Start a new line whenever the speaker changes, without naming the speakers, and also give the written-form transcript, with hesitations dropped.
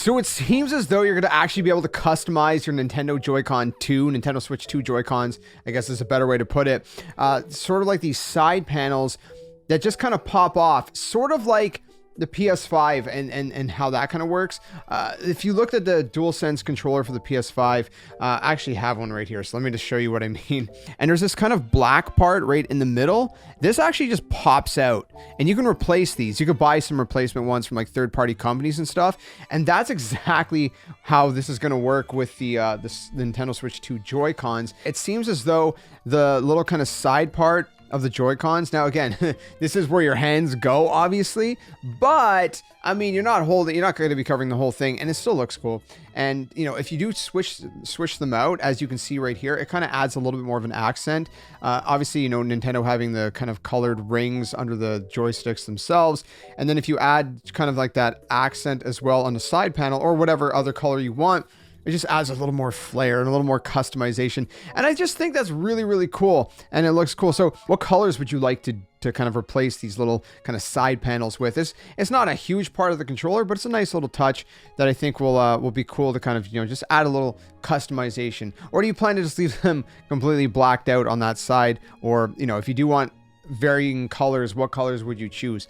So it seems as though you're going to actually be able to customize your Nintendo Joy-Con 2, Nintendo Switch 2 Joy-Cons, I guess is a better way to put it. Sort of like these side panels that just kind of pop off, sort of like the PS5 and how that kind of works. If you looked at the DualSense controller for the PS5, I actually have one right here, so let me just show you what I mean. And there's this kind of black part right in the middle. This actually just pops out, and you can replace these. You could buy some replacement ones from like third-party companies and stuff, and that's exactly how this is going to work with the Nintendo Switch 2 Joy-Cons. It seems as though the little kind of side part of the Joy-Cons. Now again, this is where your hands go, obviously, but I mean, you're not going to be covering the whole thing, and it still looks cool. And you know, if you do switch them out, as you can see right here, it kind of adds a little bit more of an accent. Obviously, you know, Nintendo having the kind of colored rings under the joysticks themselves, and then if you add kind of like that accent as well on the side panel or whatever other color you want, it just adds a little more flair and a little more customization. And I just think that's really, really cool. And it looks cool. So what colors would you like to kind of replace these little kind of side panels with? It's not a huge part of the controller, but it's a nice little touch that I think will be cool to kind of, you know, just add a little customization. Or do you plan to just leave them completely blacked out on that side? Or, you know, if you do want varying colors, what colors would you choose?